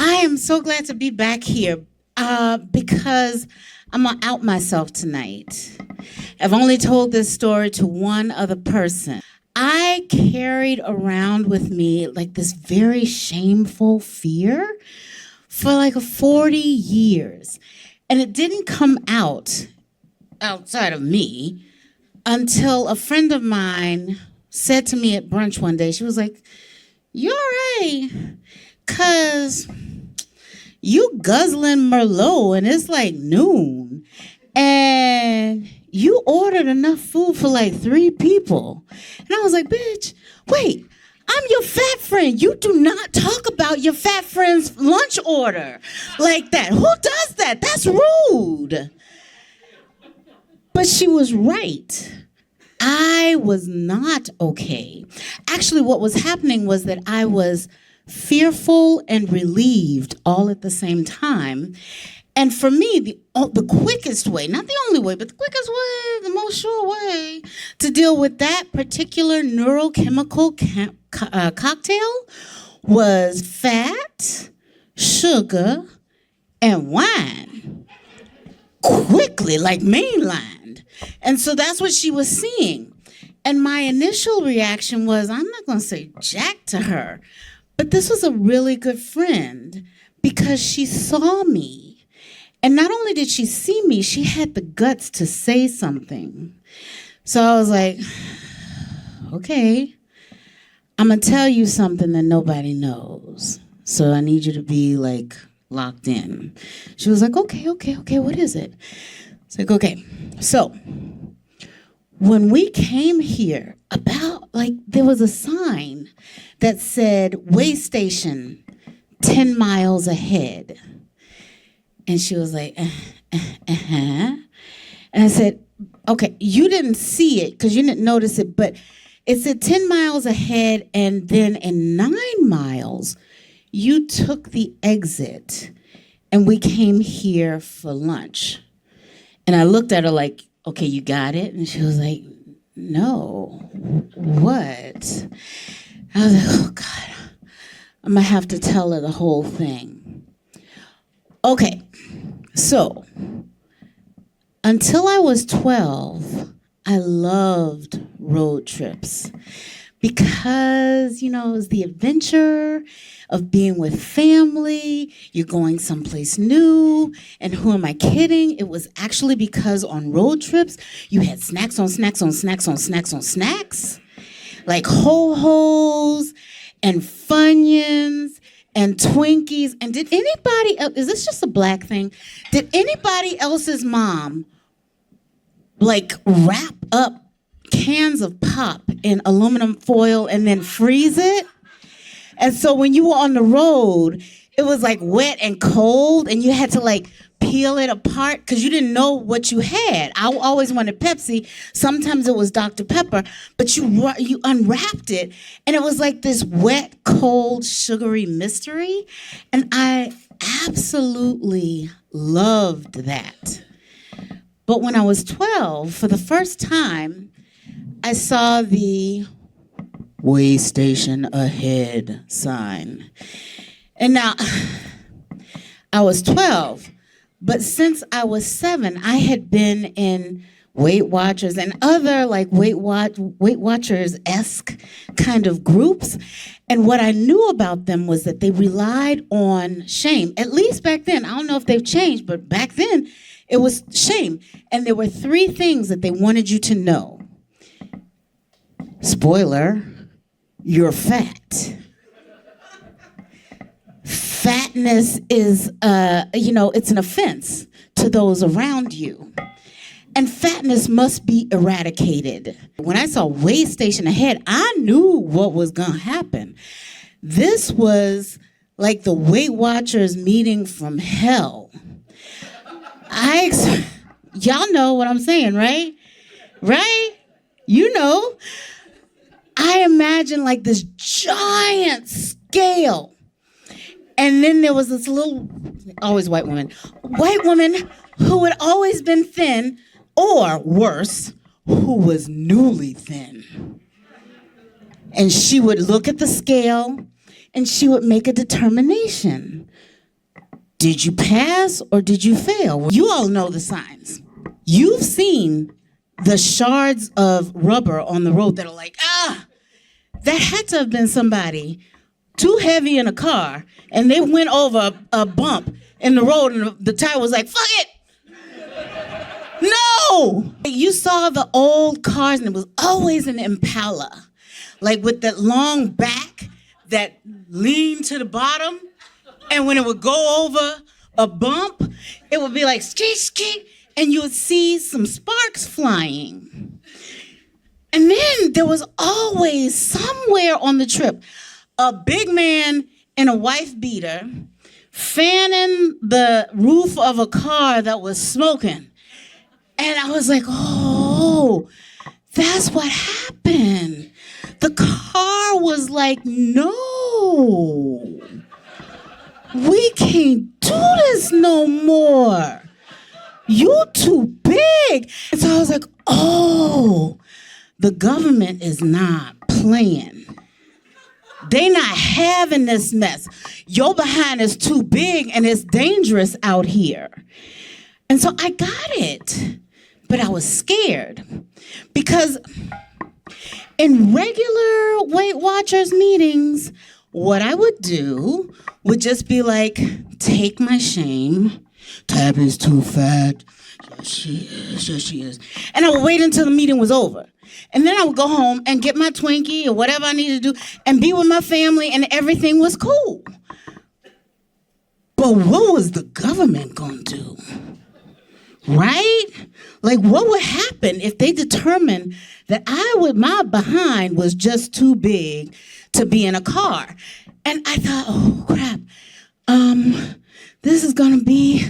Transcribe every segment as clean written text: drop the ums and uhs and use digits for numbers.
I am so glad to be back here because I'm going to out myself tonight. I've only told this story to one other person. I carried around with me like this very shameful fear for like 40 years. And it didn't come out outside of me until a friend of mine said to me at brunch one day, she was like, "You're right, 'cause you guzzling Merlot and it's like noon. And you ordered enough food for like 3 people." And I was like, "Bitch, wait, I'm your fat friend. You do not talk about your fat friend's lunch order like that. Who does that? That's rude." But she was right. I was not okay. Actually, what was happening was that I was fearful and relieved all at the same time. And for me, the quickest way, not the only way, but the quickest way, the most sure way to deal with that particular neurochemical cocktail was fat, sugar, and wine. Quickly, like mainlined. And so that's what she was seeing. And my initial reaction was, I'm not going to say jack to her, but this was a really good friend because she saw me. And not only did she see me, she had the guts to say something. So I was like, okay, I'm going to tell you something that nobody knows. So I need you to be like locked in. She was like, okay, what is it? It's like, okay, so when we came here, there was a sign that said, "Way station, 10 miles ahead." And she was like, uh-huh. And I said, okay, you didn't see it because you didn't notice it, but it said 10 miles ahead, and then in 9 miles, you took the exit, and we came here for lunch. And I looked at her like, okay, you got it? And she was like, no, what? I was like, oh God, I'm gonna have to tell her the whole thing. Okay, so until I was 12, I loved road trips because, it was the adventure of being with family. You're going someplace new. And who am I kidding? It was actually because on road trips, you had snacks on snacks on snacks on snacks on snacks, like Ho-Hos and Funyuns and Twinkies. And did anybody else, is this just a black thing? Did anybody else's mom like wrap up cans of pop in aluminum foil and then freeze it? And so when you were on the road, it was like wet and cold, and you had to like peel it apart because you didn't know what you had. I always wanted Pepsi. Sometimes it was Dr. Pepper, but you unwrapped it, and it was like this wet, cold, sugary mystery. And I absolutely loved that. But when I was 12, for the first time, I saw the "Way station ahead" sign. And now, I was 12, but since I was 7, I had been in Weight Watchers and other like Weight Watchers-esque kind of groups. And what I knew about them was that they relied on shame, at least back then. I don't know if they've changed, but back then it was shame. And there were 3 things that they wanted you to know. Spoiler, you're fat. Fatness is, it's an offense to those around you. And fatness must be eradicated. When I saw "Way station ahead," I knew what was going to happen. This was like the Weight Watchers meeting from hell. Y'all know what I'm saying, right? Right? You know. I imagine like this giant scale. And then there was this always white woman who had always been thin, or worse, who was newly thin. And she would look at the scale and she would make a determination. Did you pass or did you fail? Well, you all know the signs. You've seen the shards of rubber on the road that are like, that had to have been somebody too heavy in a car, and they went over a bump in the road, and the tire was like, fuck it. No! You saw the old cars, and it was always an Impala, like with that long back that leaned to the bottom, and when it would go over a bump, it would be like, skeet, skeet, and you would see some sparks flying. And then there was always somewhere on the trip a big man in a wife beater fanning the roof of a car that was smoking. And I was like, oh, that's what happened. The car was like, no, we can't do this no more. You too big. And so I was like, oh, the government is not playing. They not having this mess. Your behind is too big and it's dangerous out here. And so I got it, but I was scared because in regular Weight Watchers meetings, what I would do would just be like, take my shame. Tabbie's too fat. Yes, she is. Yes, she is. And I would wait until the meeting was over. And then I would go home and get my Twinkie or whatever I needed to do and be with my family and everything was cool. But what was the government gonna do? Right? Like what would happen if they determined that my behind was just too big to be in a car? And I thought, oh crap, this is gonna be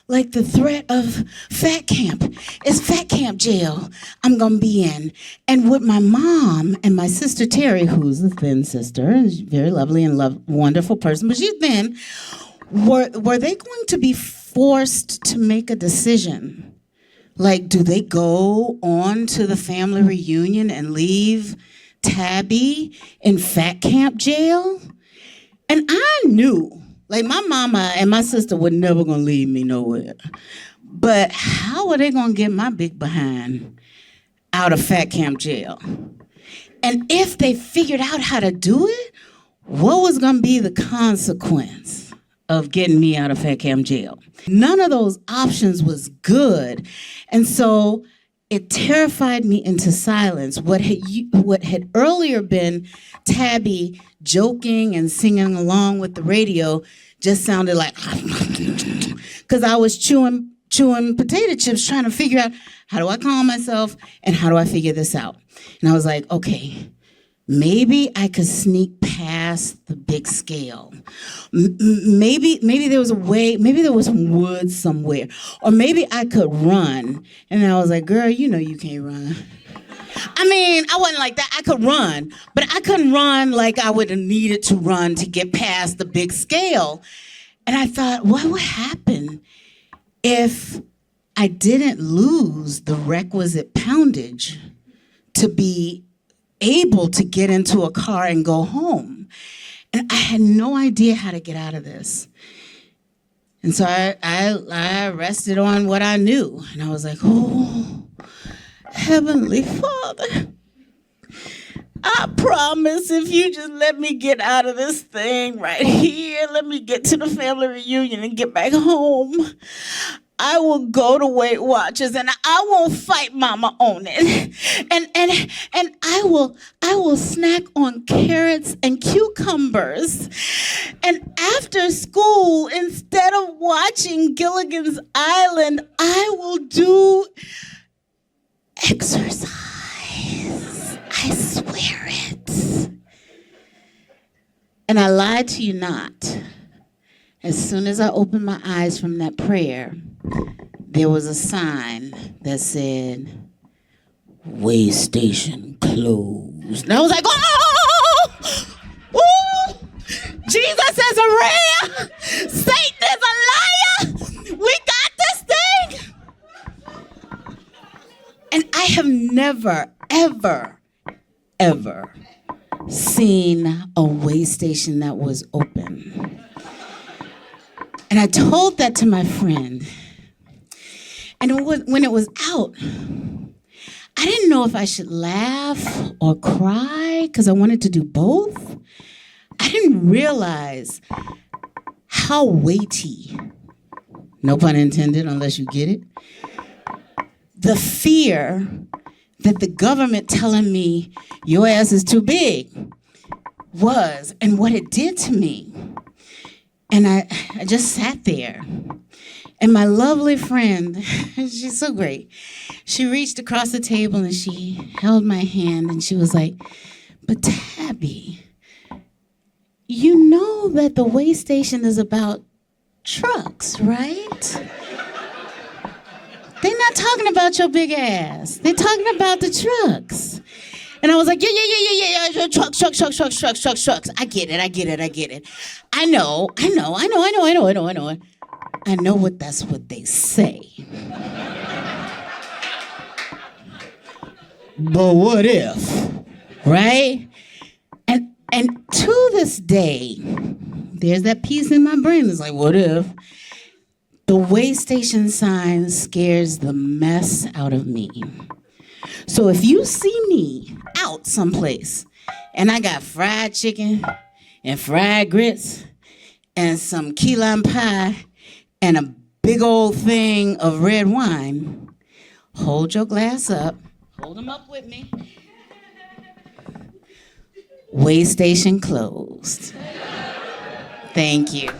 like the threat of fat camp. It's fat camp jail I'm gonna be in. And with my mom and my sister Terry, who's a thin sister, very lovely and wonderful person, but she's thin, were they going to be forced to make a decision? Like, do they go on to the family reunion and leave Tabbie in fat camp jail? And I knew, like my mama and my sister were never gonna leave me nowhere. But how are they gonna get my big behind out of fat camp jail? And if they figured out how to do it, what was gonna be the consequence of getting me out of fat camp jail? None of those options was good. And so it terrified me into silence. What had earlier been Tabbie joking and singing along with the radio just sounded like, because I was chewing potato chips trying to figure out, how do I calm myself and how do I figure this out? And I was like, okay, maybe I could sneak past the big scale. Maybe there was a way, maybe there was some woods somewhere. Or maybe I could run. And I was like, girl, you know you can't run. I mean, I wasn't like that. I could run, but I couldn't run like I would have needed to run to get past the big scale. And I thought, what would happen if I didn't lose the requisite poundage to be able to get into a car and go home? And I had no idea how to get out of this. And so I rested on what I knew. And I was like, oh, Heavenly Father, I promise if you just let me get out of this thing right here, let me get to the family reunion and get back home, I will go to Weight Watchers and I won't fight Mama on it. And I will snack on carrots and cucumbers. And after school, instead of watching Gilligan's Island, I will do exercise. I swear it. And I lied to you not. As soon as I opened my eyes from that prayer, there was a sign that said, "Way station closed." And I was like, oh! Oh! Jesus is a real! Satan is a liar! We got this thing! And I have never, ever, ever seen a way station that was open. And And I told that to my friend. And when it was out, I didn't know if I should laugh or cry because I wanted to do both. I didn't realize how weighty, no pun intended unless you get it, the fear that the government telling me your ass is too big was and what it did to me. And I just sat there. And my lovely friend, she's so great, she reached across the table and she held my hand and she was like, but Tabbie, you know that the weigh station is about trucks, right? They're not talking about your big ass. They're talking about the trucks. And I was like, yeah, trucks. I get it. I know. I know that's what they say. But what if, right? And to this day, there's that piece in my brain that's like, what if? The weigh station sign scares the mess out of me. So if you see me out someplace and I got fried chicken and fried grits and some key lime pie and a big old thing of red wine, hold your glass up, hold them up with me. Weigh station closed. Thank you.